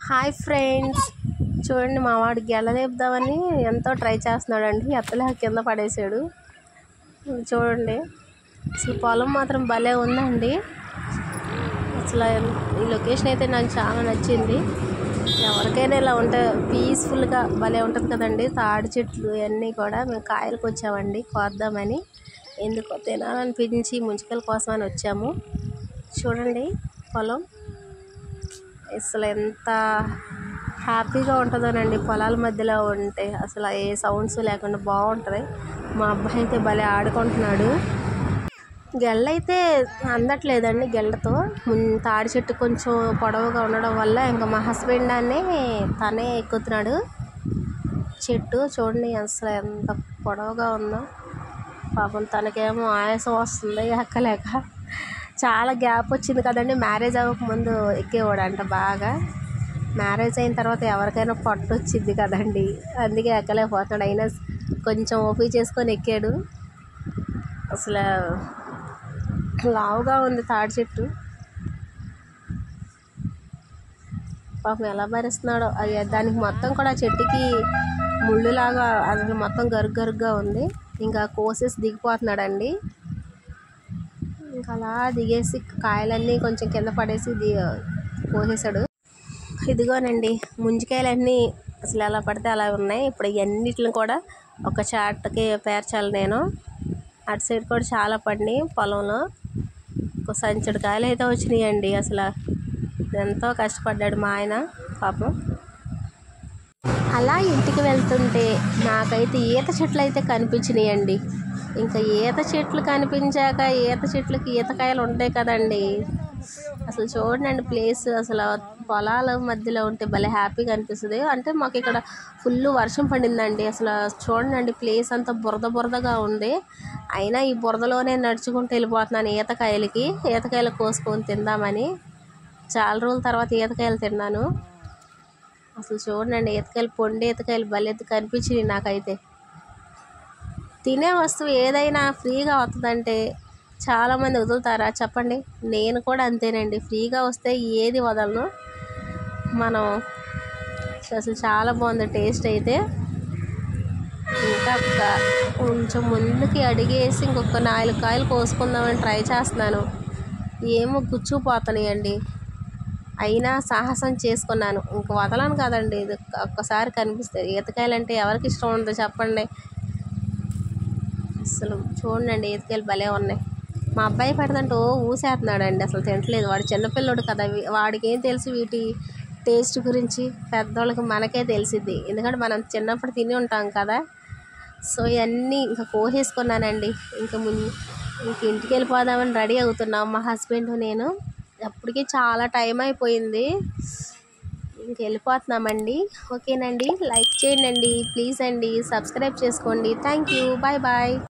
Hi friends, చూడండి మా వాడికి గెలలేపుదామని ఎంతో ట్రై చేస్తున్నాడండి. ఎత్తలేక కింద పడేసాడు. చూడండి, అసలు పొలం మాత్రం భలే ఉందండి. అసలు ఈ లొకేషన్ అయితే నాకు చాలా నచ్చింది. ఎవరికైనా ఇలా ఉంటే పీస్ఫుల్గా భలే ఉంటుంది కదండి. తాడి చెట్లు ఇవన్నీ కూడా మేము కాయలకు వచ్చామండి కోద్దామని. ఎందుకో తినాలనిపించి ముంచుకల కోసం అని వచ్చాము. చూడండి పొలం అసలు ఎంత హ్యాపీగా ఉంటుందోనండి పొలాల మధ్యలో ఉంటే. అసలు ఏ సౌండ్స్ లేకుండా బాగుంటుంది. మా అబ్బాయి అయితే భలే ఆడుకుంటున్నాడు. గెళ్ళైతే అందట్లేదండి. గెళ్ళతో తాడి చెట్టు కొంచెం పొడవుగా ఉండడం వల్ల ఇంకా మా హస్బెండ్ అనే తనే ఎక్కుతున్నాడు చెట్టు. చూడండి అసలు ఎంత పొడవుగా ఉందో. పాపం తనకేమో ఆయాసం వస్తుంది ఎక్కలేక. చాలా గ్యాప్ వచ్చింది కదండి. మ్యారేజ్ అవ్వకముందు ఎక్కేవాడంట బాగా. మ్యారేజ్ అయిన తర్వాత ఎవరికైనా పట్టు వచ్చింది కదండి, అందుకే ఎక్కలేకపోతున్నాడు. అయినా కొంచెం ఓపిక చేసుకొని ఎక్కాడు. అసలు లావుగా ఉంది తాడి చెట్టు. పాపం ఎలా భరిస్తున్నాడో. అది దానికి మొత్తం కూడా చెట్టుకి ముళ్ళులాగా అసలు మొత్తం గరుగ్గా ఉంది. ఇంకా కోసేసి దిగిపోతున్నాడండి. ఇంకా అలా దిగేసి కాయలన్నీ కొంచెం కింద పడేసి కోసేసాడు. ఇదిగోనండి ముంజికాయలన్నీ అసలు ఎలా పడితే అలా ఉన్నాయి. ఇప్పుడు ఇవన్నిటిని కూడా ఒక చాటకి పేర్చాలి నేను. అటు సైడ్ కూడా చాలా పడినాయి పొలంలో. ఒక సంచుడు కాయలు అయితే వచ్చినాయండి. అసలు ఎంతో కష్టపడ్డాడు మా ఆయన పాపం. అలా ఇంటికి వెళ్తుంటే నాకైతే ఈత చెట్లు అయితే కనిపించినాయండి. ఇంకా ఈత చెట్లు కనిపించాక ఈత చెట్లకి ఈతకాయలు ఉంటాయి కదండి. అసలు చూడండి ప్లేస్ అసలు పొలాల మధ్యలో ఉంటే భలే హ్యాపీగా అనిపిస్తుంది. అంటే మాకు ఇక్కడ ఫుల్ వర్షం పడిందండి. అసలు చూడండి ప్లేస్ అంతా బురదగా ఉంది. అయినా ఈ బురదలోనే నడుచుకుంటూ వెళ్ళిపోతున్నాను ఈతకాయలు కోసుకొని తిందామని. చాలా రోజుల తర్వాత ఈతకాయలు తిన్నాను. అసలు చూడండి ఈతకాయలు, పొండి ఈతకాయలు భలే కనిపించినాయి నాకైతే. తినే వస్తువు ఏదైనా ఫ్రీగా వస్తుందంటే చాలామంది వదులుతారా చెప్పండి? నేను కూడా అంతేనండి. ఫ్రీగా వస్తే ఏది వదలను. మనం అసలు చాలా బాగుంది టేస్ట్ అయితే. ఇంకా కొంచెం ముందుకి అడిగేసి ఇంకొక 4 కాయలు కోసుకుందామని ట్రై చేస్తున్నాను. ఏమో గుచ్చుకుపోతున్నాయండి. అయినా సాహసం చేసుకున్నాను. ఇంక వదలను కదండి. ఇది ఒక్కసారి కనిపిస్తాయి. ఈతకాయలు అంటే ఎవరికి ఇష్టం ఉండదు చెప్పండి? అసలు చూడండి ఈతకాయలు భలే ఉన్నాయి. మా అబ్బాయి పెడతంటే ఊసేస్తున్నాడండి. అసలు తింటలేదు. వాడు చిన్నపిల్లడు కదా, వాడికి ఏం తెలుసు వీటి టేస్ట్ గురించి. పెద్దోళ్ళకి మనకే తెలిసిద్ది, ఎందుకంటే మనం చిన్నప్పుడు తిని ఉంటాం కదా. సో ఇవన్నీ ఇంకా కోసేసుకున్నానండి. ఇంక ఇంటికి వెళ్ళిపోదామని రెడీ అవుతున్నాం మా హస్బెండ్ నేను. అప్పటికి చాలా టైం అయిపోయింది. ఇంక వెళ్ళిపోతున్నామండి. ఓకేనండి, లైక్ చేయండి, ప్లీజ్ అండి, సబ్స్క్రైబ్ చేసుకోండి. Thank you, bye.